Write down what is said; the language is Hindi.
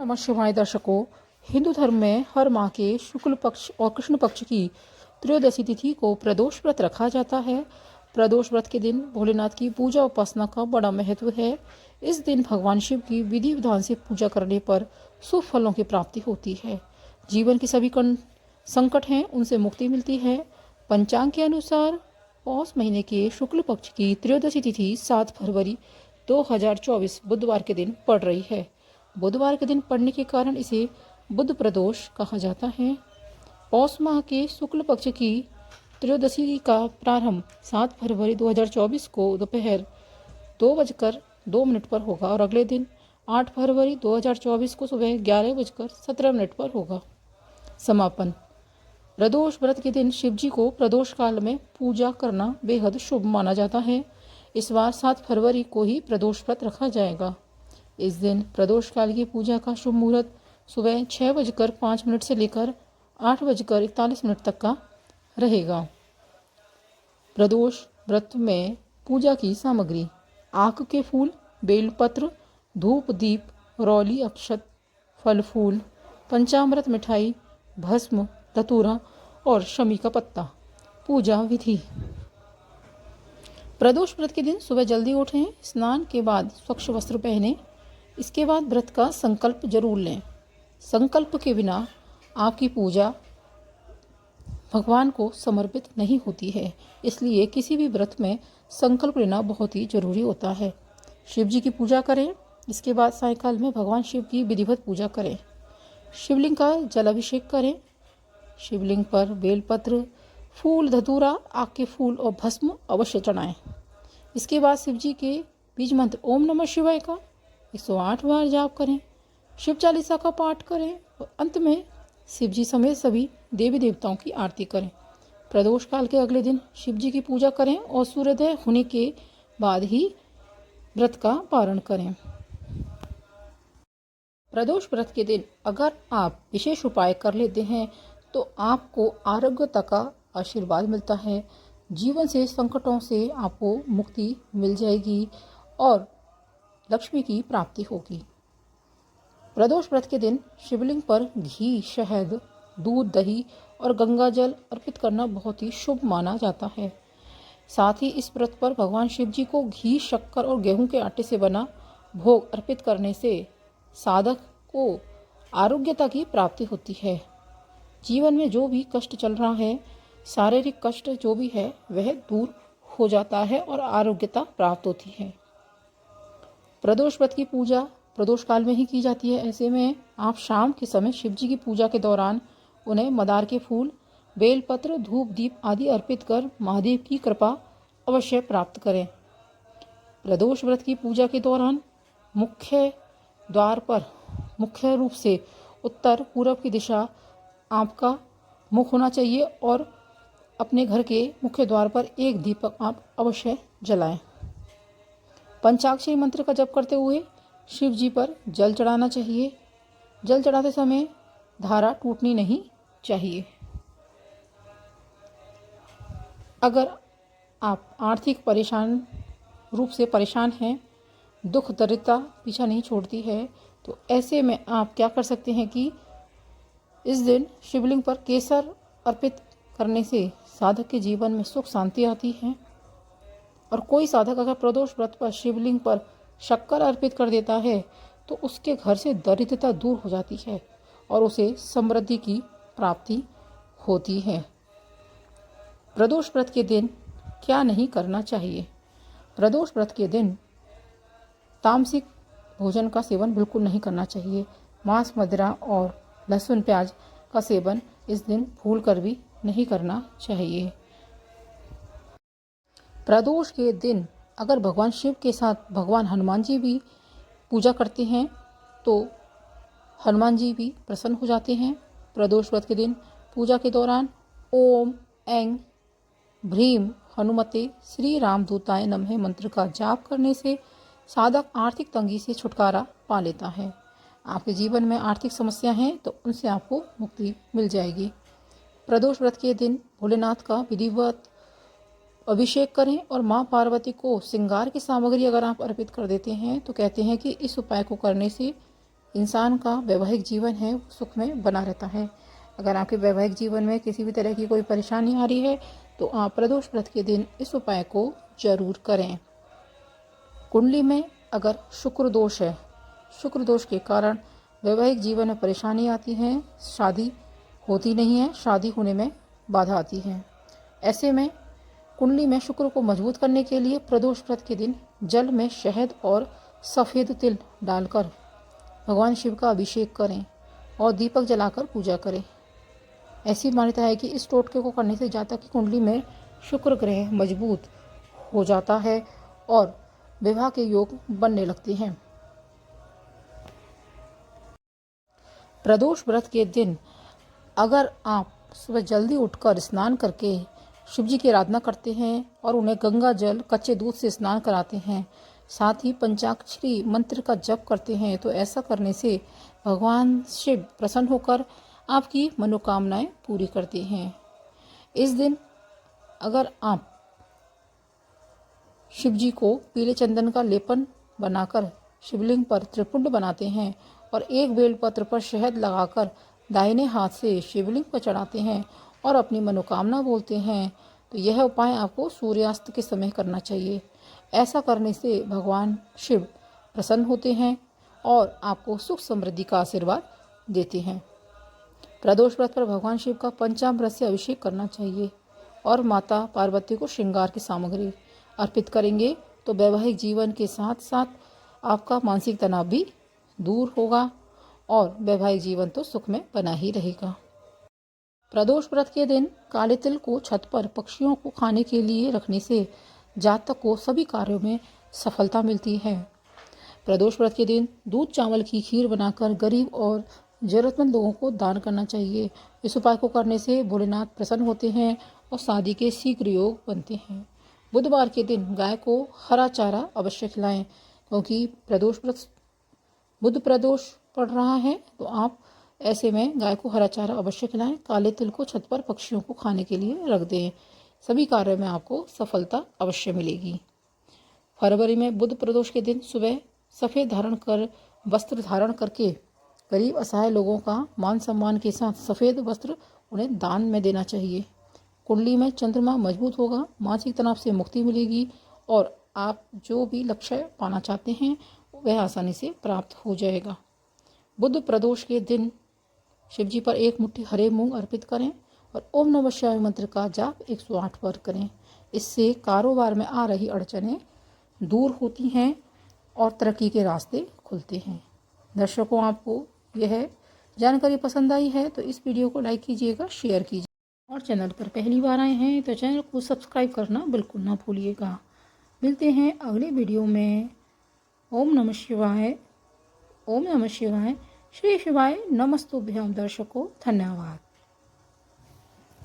नमः शिवाय दर्शकों। हिंदू धर्म में हर माह के शुक्ल पक्ष और कृष्ण पक्ष की त्रयोदशी तिथि को प्रदोष व्रत रखा जाता है। प्रदोष व्रत के दिन भोलेनाथ की पूजा उपासना का बड़ा महत्व है। इस दिन भगवान शिव की विधि विधान से पूजा करने पर शुभ फलों की प्राप्ति होती है। जीवन के सभी संकट हैं उनसे मुक्ति मिलती है। पंचांग के अनुसार पौष महीने के शुक्ल पक्ष की त्रयोदशी तिथि 7 फरवरी 2024 बुधवार के दिन पड़ रही है। बुधवार के दिन पड़ने के कारण इसे बुध प्रदोष कहा जाता है। पौष माह के शुक्ल पक्ष की त्रयोदशी का प्रारंभ 7 फरवरी 2024 को दोपहर 2:02 पर होगा और अगले दिन 8 फरवरी 2024 को सुबह 11:17 पर होगा। समापन। प्रदोष व्रत के दिन शिवजी को प्रदोष काल में पूजा करना बेहद शुभ माना जाता है। इस बार 7 फरवरी को ही प्रदोष व्रत रखा जाएगा। इस दिन प्रदोष काल की पूजा का शुभ मुहूर्त सुबह 6:05 से लेकर 8:41 तक का रहेगा। प्रदोष व्रत में पूजा की सामग्री: आक के फूल, बेलपत्र, धूप, दीप, रौली, अक्षत, फल फूल, पंचामृत, मिठाई, भस्म, धतूरा और शमी का पत्ता। पूजा विधि: प्रदोष व्रत के दिन सुबह जल्दी उठें, स्नान के बाद स्वच्छ वस्त्र पहनें। इसके बाद व्रत का संकल्प जरूर लें। संकल्प के बिना आपकी पूजा भगवान को समर्पित नहीं होती है, इसलिए किसी भी व्रत में संकल्प लेना बहुत ही जरूरी होता है। शिव जी की पूजा करें। इसके बाद सायंकाल में भगवान शिव की विधिवत पूजा करें। शिवलिंग का जलाभिषेक करें। शिवलिंग पर बेलपत्र, फूल, धतूरा, आक के फूल और भस्म अवश्य चढ़ाएं। इसके बाद शिव जी के बीज मंत्र ओम नमः शिवाय का 108 बार जाप करें। शिव चालीसा का पाठ करें और अंत में शिव जी समेत सभी देवी देवताओं की आरती करें। प्रदोष काल के अगले दिन शिव जी की पूजा करें और सूर्योदय होने के बाद ही व्रत का पारण करें। प्रदोष व्रत के दिन अगर आप विशेष उपाय कर लेते हैं तो आपको आरोग्यता का आशीर्वाद मिलता है। जीवन से संकटों से आपको मुक्ति मिल जाएगी और लक्ष्मी की प्राप्ति होगी। प्रदोष व्रत के दिन शिवलिंग पर घी, शहद, दूध, दही और गंगा जल अर्पित करना बहुत ही शुभ माना जाता है। साथ ही इस व्रत पर भगवान शिव जी को घी, शक्कर और गेहूं के आटे से बना भोग अर्पित करने से साधक को आरोग्यता की प्राप्ति होती है। जीवन में जो भी कष्ट चल रहा है, शारीरिक कष्ट जो भी है वह दूर हो जाता है और आरोग्यता प्राप्त होती है। प्रदोष व्रत की पूजा प्रदोष काल में ही की जाती है। ऐसे में आप शाम के समय शिव जी की पूजा के दौरान उन्हें मदार के फूल, बेलपत्र, धूप, दीप आदि अर्पित कर महादेव की कृपा अवश्य प्राप्त करें। प्रदोष व्रत की पूजा के दौरान मुख्य द्वार पर मुख्य रूप से उत्तर पूर्व की दिशा आपका मुख होना चाहिए और अपने घर के मुख्य द्वार पर एक दीपक आप अवश्य जलाएं। पंचाक्षरी मंत्र का जप करते हुए शिव जी पर जल चढ़ाना चाहिए। जल चढ़ाते समय धारा टूटनी नहीं चाहिए। अगर आप आर्थिक रूप से परेशान हैं, दुख दरिद्रता पीछा नहीं छोड़ती है, तो ऐसे में आप क्या कर सकते हैं कि इस दिन शिवलिंग पर केसर अर्पित करने से साधक के जीवन में सुख शांति आती है। और कोई साधक अगर प्रदोष व्रत पर शिवलिंग पर शक्कर अर्पित कर देता है तो उसके घर से दरिद्रता दूर हो जाती है और उसे समृद्धि की प्राप्ति होती है। प्रदोष व्रत के दिन क्या नहीं करना चाहिए? प्रदोष व्रत के दिन तामसिक भोजन का सेवन बिल्कुल नहीं करना चाहिए। मांस, मदिरा और लहसुन प्याज का सेवन इस दिन भूल कर भी नहीं करना चाहिए। प्रदोष के दिन अगर भगवान शिव के साथ भगवान हनुमान जी भी पूजा करते हैं तो हनुमान जी भी प्रसन्न हो जाते हैं। प्रदोष व्रत के दिन पूजा के दौरान ओम ऐं भ्रीम हनुमते श्री रामदूताय नमः मंत्र का जाप करने से साधक आर्थिक तंगी से छुटकारा पा लेता है। आपके जीवन में आर्थिक समस्या है तो उनसे आपको मुक्ति मिल जाएगी। प्रदोष व्रत के दिन भोलेनाथ का विधिवत अभिषेक करें और माँ पार्वती को श्रृंगार की सामग्री अगर आप अर्पित कर देते हैं तो कहते हैं कि इस उपाय को करने से इंसान का वैवाहिक जीवन है वो सुख में बना रहता है। अगर आपके वैवाहिक जीवन में किसी भी तरह की कोई परेशानी आ रही है तो आप प्रदोष व्रत के दिन इस उपाय को जरूर करें। कुंडली में अगर शुक्र दोष है, शुक्र दोष के कारण वैवाहिक जीवन में परेशानी आती है, शादी होती नहीं है, शादी होने में बाधा आती है। ऐसे में कुंडली में शुक्र को मजबूत करने के लिए प्रदोष व्रत के दिन जल में शहद और सफ़ेद तिल डालकर भगवान शिव का अभिषेक करें और दीपक जलाकर पूजा करें। ऐसी मान्यता है कि इस टोटके को करने से जातक की कुंडली में शुक्र ग्रह मजबूत हो जाता है और विवाह के योग बनने लगते हैं। प्रदोष व्रत के दिन अगर आप सुबह जल्दी उठकर स्नान करके शिव जी की आराधना करते हैं और उन्हें गंगा जल कच्चे दूध से स्नान कराते हैं, साथ ही पंचाक्षरी मंत्र का जप करते हैं, तो ऐसा करने से भगवान शिव प्रसन्न होकर आपकी मनोकामनाएं पूरी करते हैं। इस दिन अगर आप शिव जी को पीले चंदन का लेपन बनाकर शिवलिंग पर त्रिपुंड बनाते हैं और एक बेलपत्र पर शहद लगाकर दाहिने हाथ से शिवलिंग पर चढ़ाते हैं और अपनी मनोकामना बोलते हैं, तो यह उपाय आपको सूर्यास्त के समय करना चाहिए। ऐसा करने से भगवान शिव प्रसन्न होते हैं और आपको सुख समृद्धि का आशीर्वाद देते हैं। प्रदोष व्रत पर भगवान शिव का पंचामृत से अभिषेक करना चाहिए और माता पार्वती को श्रृंगार की सामग्री अर्पित करेंगे तो वैवाहिक जीवन के साथ साथ आपका मानसिक तनाव भी दूर होगा और वैवाहिक जीवन तो सुख में बना ही रहेगा। प्रदोष व्रत के दिन काले तिल को छत पर पक्षियों को खाने के लिए रखने से जातक को सभी कार्यों में सफलता मिलती है। प्रदोष व्रत के दिन दूध चावल की खीर बनाकर गरीब और जरूरतमंद लोगों को दान करना चाहिए। इस उपाय को करने से भोलेनाथ प्रसन्न होते हैं और शादी के शीघ्र योग बनते हैं। बुधवार के दिन गाय को हरा चारा अवश्य खिलाएं, क्योंकि बुध प्रदोष पड़ रहा है, तो आप ऐसे में गाय को हरा चारा अवश्य खिलाएं। काले तिल को छत पर पक्षियों को खाने के लिए रख दें। सभी कार्यों में आपको सफलता अवश्य मिलेगी। फरवरी में बुध प्रदोष के दिन सुबह सफ़ेद वस्त्र धारण करके गरीब असहाय लोगों का मान सम्मान के साथ सफ़ेद वस्त्र उन्हें दान में देना चाहिए। कुंडली में चंद्रमा मजबूत होगा, मानसिक तनाव से मुक्ति मिलेगी और आप जो भी लक्ष्य पाना चाहते हैं वह आसानी से प्राप्त हो जाएगा। बुध प्रदोष के दिन शिवजी पर एक मुट्ठी हरे मूंग अर्पित करें और ओम नमः शिवाय मंत्र का जाप 108 बार करें। इससे कारोबार में आ रही अड़चनें दूर होती हैं और तरक्की के रास्ते खुलते हैं। दर्शकों, आपको यह जानकारी पसंद आई है तो इस वीडियो को लाइक कीजिएगा, शेयर कीजिए और चैनल पर पहली बार आए हैं तो चैनल को सब्सक्राइब करना बिल्कुल ना भूलिएगा। मिलते हैं अगले वीडियो में। ओम नमः शिवाय। ओम नमः शिवाय। श्री शिवाय नमस्तुभ्यं। दर्शकों, धन्यवाद।